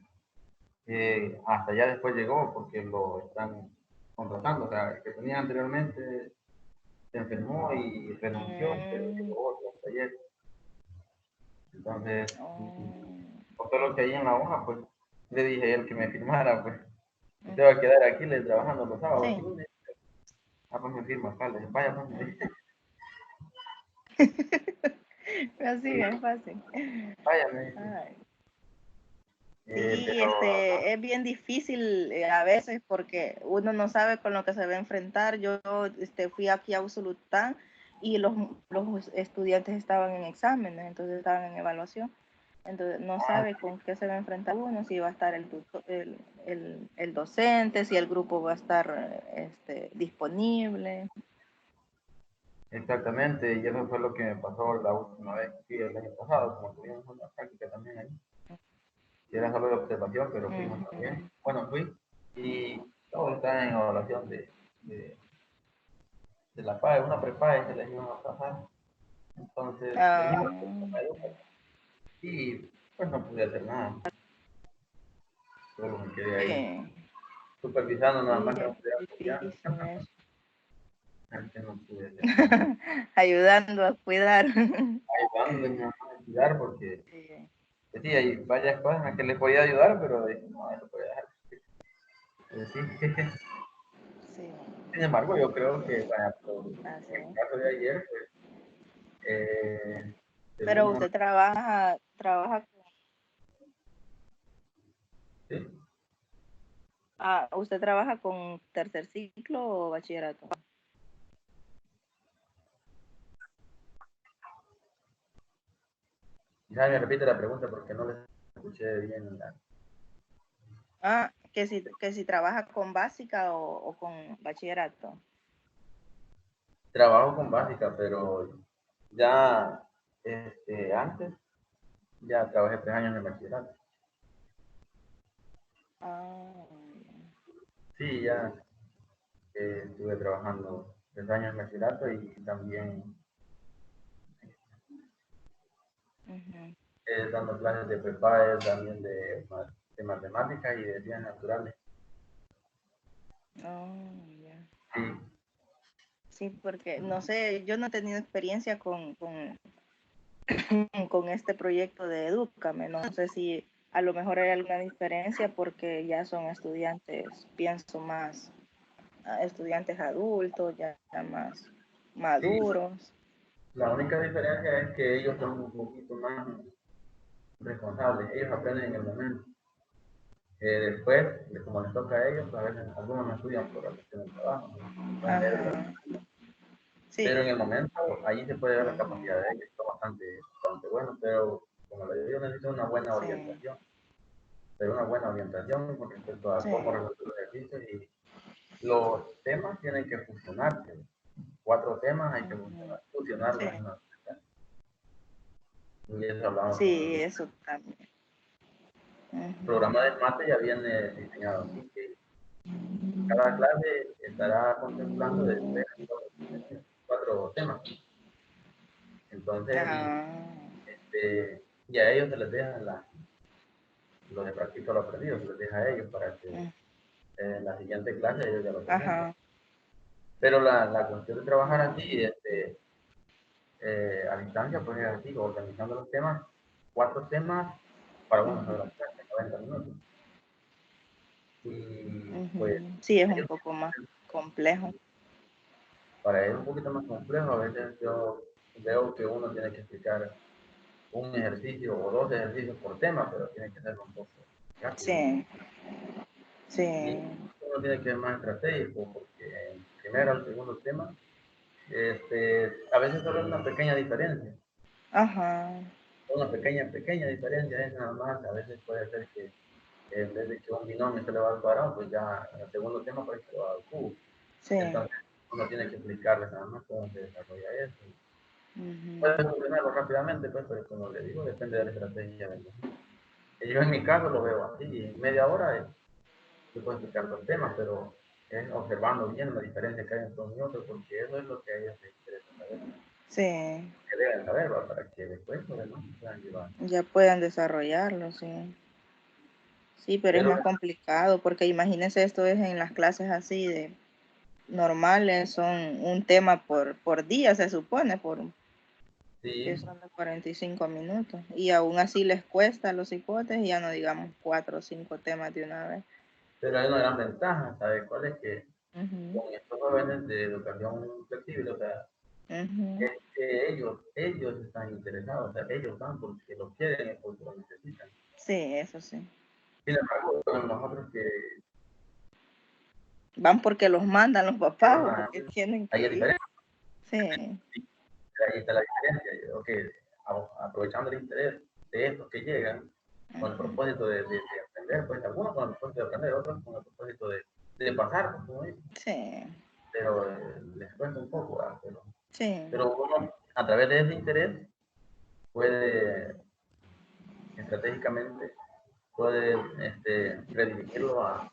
hasta ya después llegó porque lo están contratando, o sea, el que tenía anteriormente se enfermó y renunció, pero Mm, llegó otro hasta ayer. Entonces, oh, por todo lo que hay en la hoja, pues le dije a él que me firmara, pues mm, usted va a quedar aquí le, trabajando los sábados y sí. lunes. Ah, pues me firma acá, le dije, vaya, pues me dice, Así bien fácil. vaya, me dice. Ay. Sí, Pero es bien difícil a veces porque uno no sabe con lo que se va a enfrentar. Yo fui aquí a Usulután y los estudiantes estaban en exámenes, entonces estaban en evaluación. Entonces no sabe con qué se va a enfrentar uno, si va a estar el docente, si el grupo va a estar disponible. exactamente, y eso fue lo que me pasó la última vez que fui el año pasado, como tuvimos una práctica también ahí, que era solo de observación, pero fuimos también. Ujú. Bueno, fui y todo está en evaluación de la PAE, una prepae que les iban a pasar. Entonces, venimos Ah, y pues no pude hacer nada, solo me quedé ahí sí, supervisando nada sí, más que es no pudiera difícil copiar, eso. que no pude hacer nada. Ayudando a cuidar. Ayudándole a cuidar porque Sí, sí, hay varias cosas en las que le podía ayudar, pero no, eso podía dejar. Sí. sí, Sin embargo, yo creo que para así el es. caso de ayer, pues, Pero según usted trabaja, sí, usted trabaja con tercer ciclo o bachillerato. ya me repite la pregunta porque no les escuché bien. Que si trabaja con básica o con bachillerato. Trabajo con básica, pero ya antes ya trabajé 3 años en bachillerato. Ah, Sí, ya estuve trabajando 3 años en bachillerato y también ujú. dando clases de prepaes, también de matemáticas y de ciencias naturales. Oh, ya. Sí, Sí, porque no sé, yo no he tenido experiencia con este proyecto de Edúcame. No sé si a lo mejor hay alguna diferencia porque ya son estudiantes, pienso más, estudiantes adultos, ya más sí, maduros. la única diferencia es que ellos son un poquito más responsables, ellos aprenden en el momento. Después, como les toca a ellos, pues a veces algunos no estudian por la cuestión del trabajo, ¿no? Pueden leer, Ajá, pero en sí. el momento ahí se puede ver la Ujú, capacidad de ellos, está bastante bueno, pero como le digo, necesito una buena sí, orientación, pero una buena orientación con respecto a sí. cómo resolver los ejercicios y los temas tienen que fusionarse. 4 temas hay que Ujú, sí, fusionarlos en una actividad. Y eso hablamos con sí, el eso también. Ujú, programa de mate, ya viene diseñado así que cada clase estará contemplando de 3 a 4 temas. Entonces, ah, y a ellos se les deja lo de practicar lo aprendido, se les deja a ellos para que mm, en la siguiente clase ellos ya lo presenten. ajá. Pero la cuestión de trabajar así, a distancia, pues es así, organizando los temas, 4 temas para una Ujú, sola clase, 90 minutos. Y pues ujú. Sí, es un poco más complejo. para ellos es un poquito más complejo, a veces yo veo que uno tiene que explicar un ejercicio o 2 ejercicios por tema, pero tiene que ser un poco rápido. Sí, Y sí, uno tiene que ser más estratégico, porque en primero al segundo tema, a veces solo es una pequeña diferencia. ajá, Una pequeña diferencia es nada más. A veces puede ser que en vez de que un binomio se le va al cuadrado, pues ya en el segundo tema pues se le va al cubo. sí. Entonces uno tiene que explicarles nada más cómo se desarrolla eso. Puede Ujú, solucionarlo rápidamente, pues, pero como le digo, depende de la estrategia del momento. Y yo en mi caso lo veo así, en media hora se puede explicar los temas, pero es observando bien la diferencia que hay entre uno y otro, porque eso es lo que a ellos les interesa saber, Sí, que deben saber, ¿va? Para que después pues, ¿no? Se puedan llevar. ya puedan desarrollarlo, sí. Sí, pero es Pero más complicado porque imagínense esto es en las clases así de normales, son un tema por día, se supone, que sí, son de 45 minutos. Y aún así les cuesta a los hipotes, ya no digamos 4 o 5 temas de una vez. pero hay una gran ventaja, ¿sabes cuál es? Que Ujú, con estos jóvenes de educación flexible, o sea, ujú. es que ellos están interesados, o sea, ellos van porque lo quieren y porque lo necesitan. Sí, eso sí. Sin embargo, con nosotros que Van porque los mandan los papás o porque tienen ahí que es ir. diferente, Sí. sí, ahí está la diferencia. Yo creo que aprovechando el interés de estos que llegan con el Ujú. propósito de aprender, pues algunos con el propósito de aprender, otros con el propósito de pasar, pues, como dicen, Sí, pero les cuesta un poco, ¿verdad? sí, Pero uno a través de ese interés puede estratégicamente puede redirigirlo al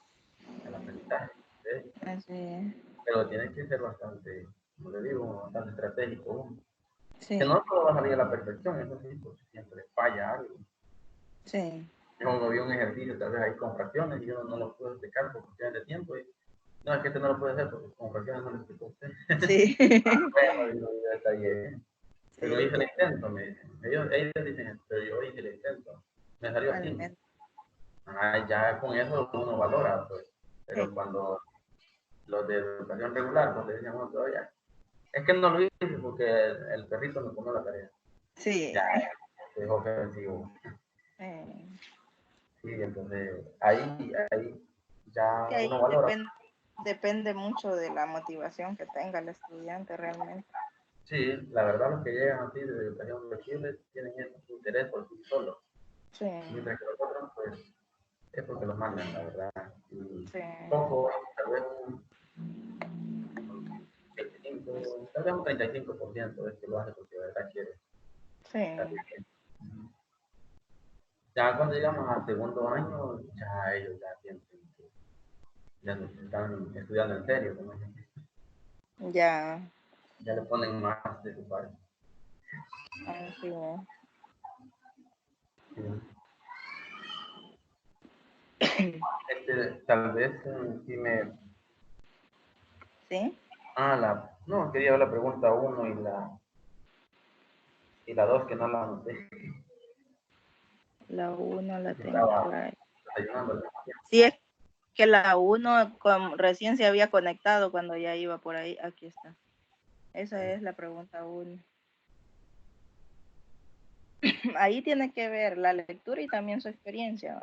aprendizaje, ¿sí? así es. Pero tiene que ser bastante, como le digo, bastante estratégico uno. Que Sí, no todo va a salir a la perfección, eso sí, porque siempre falla algo. sí, Yo no vi un ejercicio tal vez ahí con fracciones y yo no lo puedo explicar por cuestiones de tiempo. Y, no, es que este no lo puede hacer porque con fracciones no lo explicó usted. sí. Bueno, digo, ya está bien. Pero Sí, hice el intento, me dicen. Ellos dicen, pero yo hice el intento. Me salió al así. menos. Ah, ya con eso uno valora, pues. Sí, Pero cuando los de educación regular, pues le decían, bueno, todavía. Es que no lo hice porque el perrito me comió la tarea. Ya, sí. es ofensivo. Sí. Sí, entonces ahí ya Que ahí uno valora. depende mucho de la motivación que tenga el estudiante realmente. Sí, la verdad los que llegan así de educación flexible tienen ese interés por sí solos. Sí, Mientras que los otros, pues, es porque los mandan, la verdad. Y sí, poco, tal vez un 25, tal vez un 35% es que lo hace porque de verdad quiere sí, salir bien. Ya cuando llegamos al segundo año, ya ellos ya sienten que ya no están estudiando en serio, como dicen. ya, Ya le ponen más de su parte. así es. Sí. Tal vez si me... ¿Sí? No, quería ver la pregunta uno y la 2 que no la anoté. La uno la tengo Estaba por ahí. desayunando. Sí, es que la uno recién se había conectado cuando ya iba por ahí. Aquí está. Esa es la pregunta uno. Ahí tiene que ver la lectura y también su experiencia.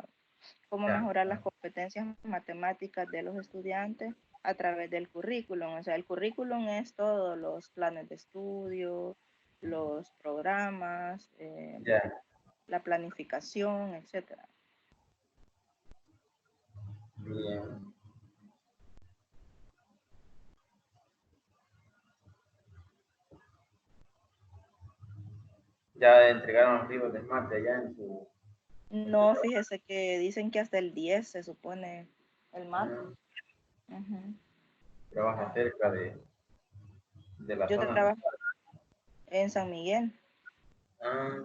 Cómo Ya, mejorar las competencias matemáticas de los estudiantes a través del currículum. O sea, el currículum es todos los planes de estudio, los programas, ya, la planificación, etcétera. bien. Ya entregaron los libros de mate allá en su No, fíjese que dicen que hasta el 10 se supone el mate. trabajo. Ujú. Trabaja cerca de la Yo zona. trabajo en San Miguel. Ah,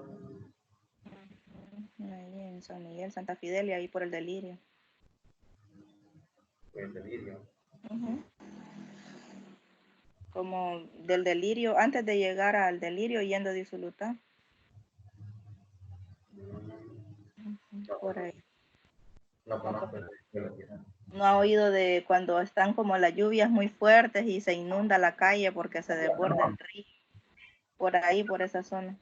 Ahí en San Miguel, Santa Fidelia, ahí por el Delirio. pues delirio. Ujú. Como del Delirio, antes de llegar al Delirio, yendo de Usulutá. No Por ahí. conozco, no No, conozco esa escuela, quizás. no ha oído de cuando están como las lluvias muy fuertes y se inunda la calle porque se desborda No, el río. Por ahí, por esa zona.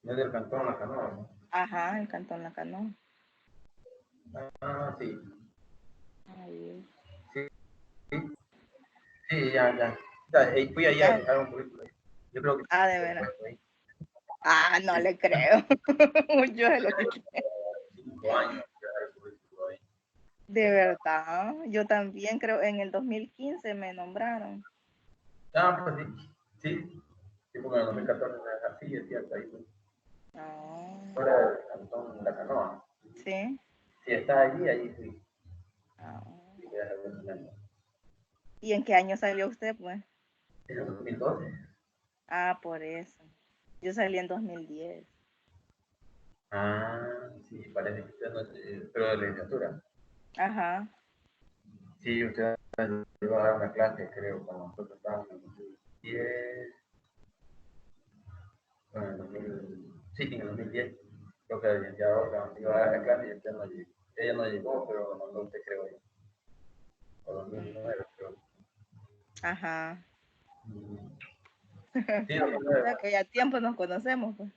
no es del cantón La Canoa, ¿no? Ajá, el Cantón La Canoa. Ah, sí, Ahí. sí, sí, sí, ya, ya. O sea, fui allá a Ya. dejar un currículo. Yo creo que Ah, de he veras. puesto ahí. Ah, no le creo. Yo sé lo que quiero. 5 años de dejar el currículo ahí. De verdad. Yo también creo, en el 2015 me nombraron. Ah, pues sí, sí, sí, porque en el Mm. 2014 así, es cierto, ahí fue. Ah, Fuera del cantón La Canoa. sí. Si está allí, ahí sí. Ah. ¿Y en qué año salió usted, pues? En el 2012. Ah, por eso. Yo salí en 2010. Ah, sí, parece que usted no, pero de licenciatura. Ajá. Sí, usted iba a dar una clase, creo, cuando nosotros estábamos en 2010, bueno, en 2000, sí, en el 2010. Creo que la licenciada iba a dar la clase y usted no llegó. Ella no llegó, pero lo mandó usted, creo yo. O 2009, creo. Ajá. Mm. Sí, O 2009. sea que ya tiempo nos conocemos, pues.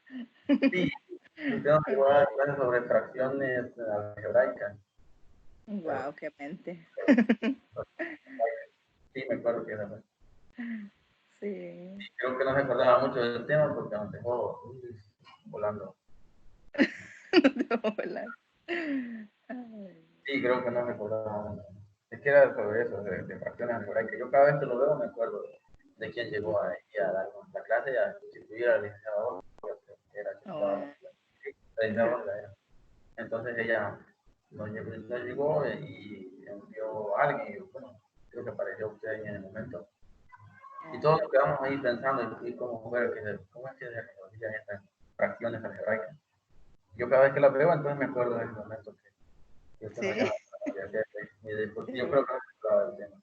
Sí, usted nos llegó a dar clases sobre fracciones algebraicas. Pero, Wow, qué mente. sí, me acuerdo que era. Sí. Creo que no se acordaba mucho del tema porque nos dejó volando. De volar. Ay. Sí, creo que no recordaba mucho. Es que era sobre eso, de fracciones algebraicas. Yo cada vez que lo veo me acuerdo de quién llegó ahí a darnos la clase y a sustituir al licenciado Olga, que era quien daba Oh, la licenciada Olga era. Entonces ella no llegó y envió a alguien y bueno, creo que apareció usted ahí en el momento. Y oh. todos nos quedamos ahí pensando y cómo es que se resolvían estas fracciones algebraicas. Yo cada vez que la veo, entonces me acuerdo de ese momento que usted nos Sí. llama y yo creo que no se hablaba del tema.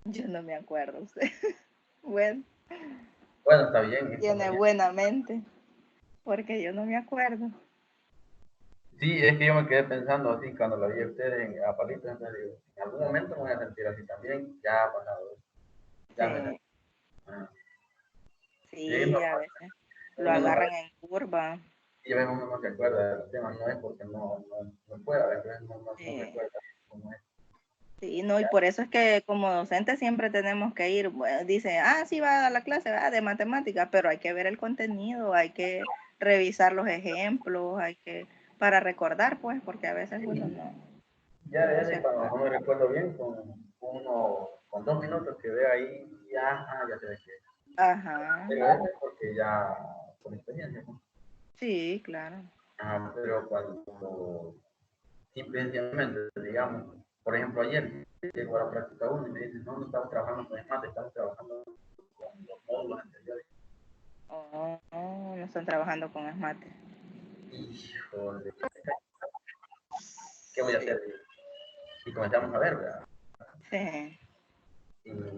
Yo no me acuerdo usted. Bueno, Bueno, está bien, es tiene conveniente. buena mente, porque yo no me acuerdo. Sí, es que yo me quedé pensando así cuando la vi a usted a Palitos, entonces digo, en algún momento me voy a sentir así también, ya ha pasado, ya me Sí, sentí. Ah, sí, es sí, a normal, veces lo uno no sabe, agarran en curva. y a veces uno no se acuerda de los temas, no es porque no pueda, a veces no Sí. recuerda cómo es. Sí, no, y por eso es que como docentes siempre tenemos que ir, bueno, dice, ah, sí va a dar la clase, va de matemáticas, pero hay que ver el contenido, hay que revisar los ejemplos, para recordar, pues, porque a veces uno Sí, no, ya de no se ese cuando acuerda. no me recuerdo bien, con 2 minutos que veo ahí, ya se ve que Ajá, pero ese es porque ya por experiencia, ¿no? sí, claro. Pero cuando simplemente, digamos, por ejemplo, ayer llegó a la práctica 1 y me dicen, no estamos trabajando con ESMAD, estamos trabajando con los módulos anteriores. Oh, oh, no están trabajando con esmate. Híjole, ¿qué voy a Sí, hacer? Y comenzamos a ver, ¿verdad? sí, Y me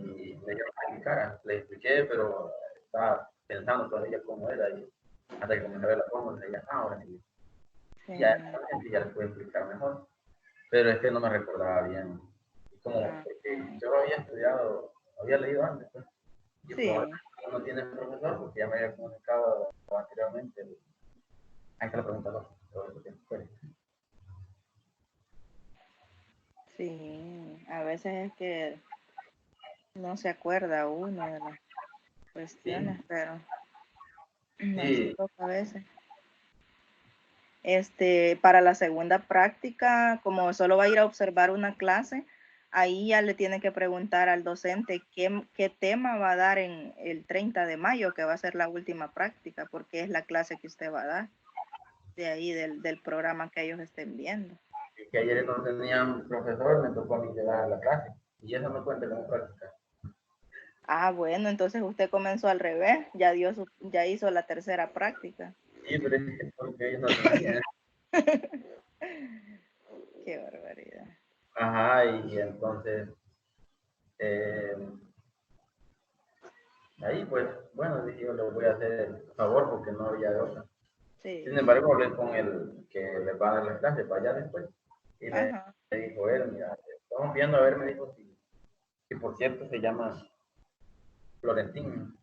dieron a mi cara, le expliqué, pero estaba pensando todavía cómo era y hasta que comencé a ver la fórmula, y ya, ahora sí, sí. ya les puedo explicar mejor. Pero es que no me recordaba bien. Y como, Ah, porque ah, yo lo había estudiado, había leído antes, pues. Y sí, probablemente no tiene profesor, porque ya me había comunicado anteriormente. Ahí está la pregunta, ¿no? Todo eso tiempo fue. sí. A veces es que no se acuerda uno de las Sí, cuestiones, pero así sí, toca a veces. Para la segunda práctica, como solo va a ir a observar una clase, ahí ya le tiene que preguntar al docente qué tema va a dar en el 30 de mayo, que va a ser la última práctica, porque es la clase que usted va a dar, de ahí del programa que ellos estén viendo. y que ayer no tenían profesor, me tocó a mí llevar a la clase. Y eso no cuenta como práctica. Ah, bueno, entonces usted comenzó al revés, ya hizo la tercera práctica. Sí, pero es que porque ellos no tenían. Qué barbaridad. Ajá, y entonces, eh, ahí pues, bueno, dije yo le voy a hacer el favor porque no había de otra. Sin Sí, embargo, hablé con el que le va a dar la clase para allá después. Y ajá, me dijo él, mira, estamos viendo, a ver, me dijo, si por cierto se llama Florentín.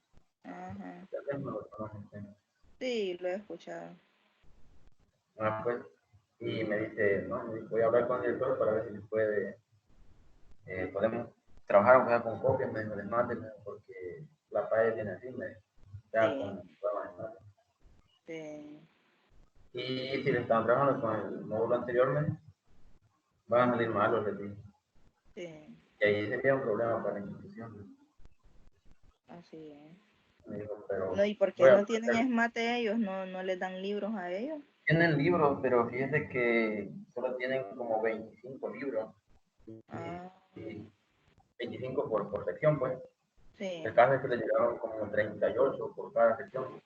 ajá. Tal vez no lo conocen. Sí, lo he escuchado. Pues, y me dice, no, voy a hablar con el director para ver si puede, podemos trabajar aunque sea con copias, me dijo, les mate, porque la paella tiene así, me dijo, ya Sí, con pruebas de mate. sí. Y si le estaban trabajando con el módulo anteriormente, van a salir malos, les dije. Sí, Y ahí sería un problema para la institución. así es. Me dijo, No, pero ¿y por qué voy a no tienen hacer. esmate ellos? No les dan libros a ellos. Tienen libros, pero fíjese que solo tienen como 25 libros. Y, Ah, y 25 por sección, pues. Sí, El caso es que le llegaron como 38 por cada sección.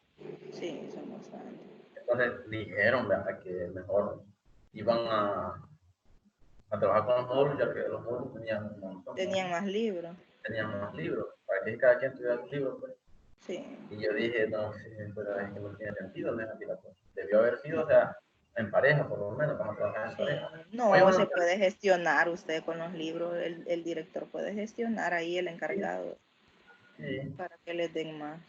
sí, son bastantes. Entonces dijeron, ¿verdad? Que mejor iban a trabajar con los módulos, ya que los módulos tenían un montón, ¿no? Tenían más libros. Tenían más libros, para que cada quien tuviera su libro, pues. Sí. Y yo dije, no, sí, pero es que no tiene sentido, no es así la cosa. Debió haber sido, o sea, en pareja, por lo menos, vamos a trabajar en Sí, pareja. Oye, no, bueno, se puede gestionar usted con los libros, el director puede gestionar ahí el encargado sí, para que les den más.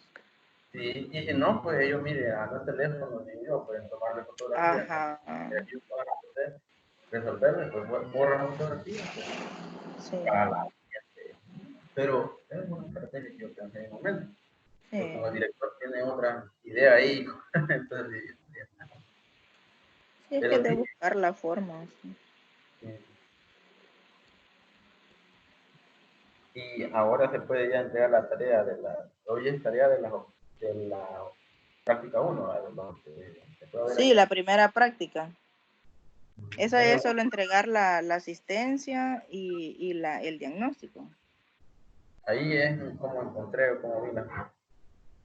sí, y si no, pues ellos, mire, a los teléfonos y yo, pueden tomarle fotografías, Ajá, y aquí van a poder resolverle, pues borran fotografías, pues, sí, para la siguiente. Pero es una estrategia que yo pensé en el momento, pero como el sí. director tiene otra idea ahí, entonces, Sí, es que es pero de sí, buscar la forma. Sí. y ahora se puede ya entregar la tarea de la, hoy es tarea de la práctica 1, donde se puede ver Sí, ahí. la primera práctica. Esa es solo entregar la asistencia y el diagnóstico. Ahí es como encontré, como vi las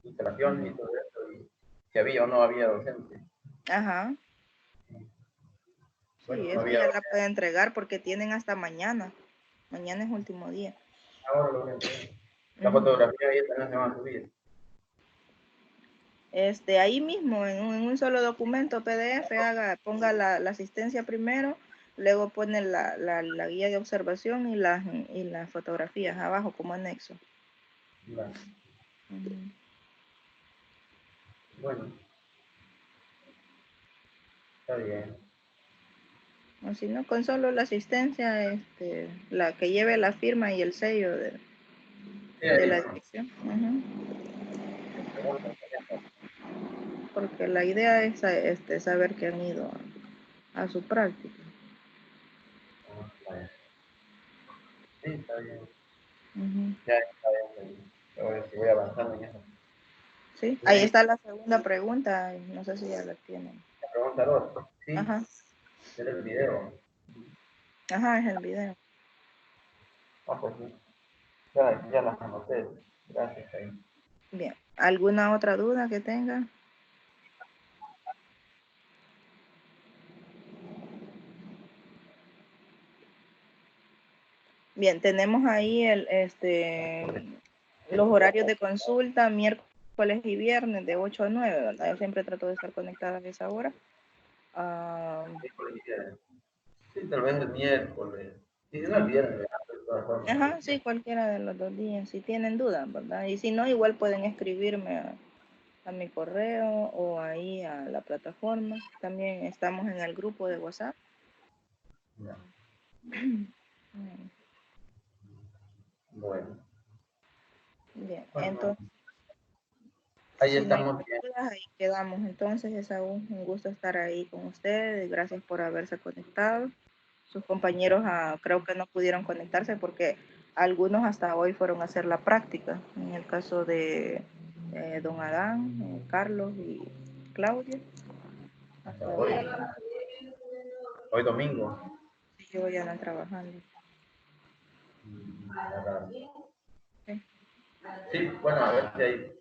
instalaciones y Ujú. todo eso, y si había o no había docente. Ajá, Bueno, sí, no esa había ya la docente, puede entregar porque tienen hasta mañana. Mañana es último día. ahora lo voy a entregar. La Ujú. fotografía ahí también se van a subir. Ahí mismo, en un solo documento PDF, ponga la asistencia primero, luego pone la guía de observación y las fotografías abajo como anexo. La- Ujú. bueno, está bien. O si no, con solo la asistencia, la que lleve la firma y el sello Sí, de ahí, la bueno, dirección. Ujú. preguntas. Porque la idea es saber que han ido a su práctica. Vaya. Sí, está bien. Ujú. Ya está bien. Si voy avanzando en eso. Sí, ahí Me está la segunda pregunta, no sé si ya la tienen. pregunta dos. Sí, Ajá, ver el video. ajá, es el video. Ah, pues sí. Ya las anoté. Gracias, ahí. Bien, ¿alguna otra duda que tenga? Bien, tenemos ahí los horarios de consulta, miércoles y viernes de 8 a 9, ¿verdad? Yo siempre trato de estar conectada a esa hora. Ah, Sí, tal vez el miércoles. Sí, no el viernes, de todas formas. ajá, sí, cualquiera de los 2 días, si tienen dudas, ¿verdad? Y si no, igual pueden escribirme a mi correo o ahí a la plataforma. También estamos en el grupo de WhatsApp. Ya. Mm, Bueno, bien, bueno, entonces, ahí si no hay estamos bien. dudas, ahí quedamos. Entonces, Esaú, un gusto estar ahí con ustedes. Gracias por haberse conectado. Sus compañeros creo que no pudieron conectarse porque algunos hasta hoy fueron a hacer la práctica. En el caso de don Adán, Carlos y Claudia. Hasta Hoy, hoy, hoy domingo. sí, hoy andan trabajando. Sí, Sí, bueno, a ver si hay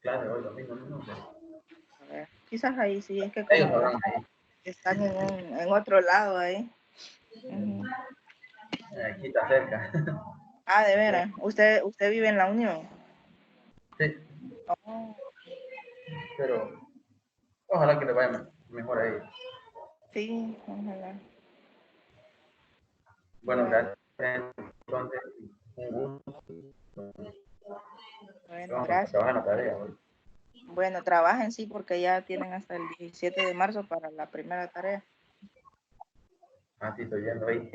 clase hoy domingo, no sé. a ver. Quizás ahí sí, es que Ellos como sabrán ahí. están en otro lado ahí. Ujú. Aquí está cerca. Ah, de veras. ¿Usted vive en la Unión? Sí, Oh, pero ojalá que le vaya mejor ahí. sí, ojalá. Bueno, Bueno, gracias. Entonces, un gusto. bueno, Vamos a gracias. trabajar en la tarea hoy. Bueno, trabajen sí porque ya tienen hasta el 17 de marzo para la primera tarea. Ah, sí, estoy viendo ahí.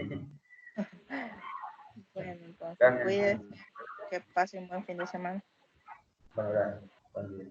Bueno, entonces Gracias. cuídense, que pasen un buen fin de semana. Bueno, gracias. Buen día.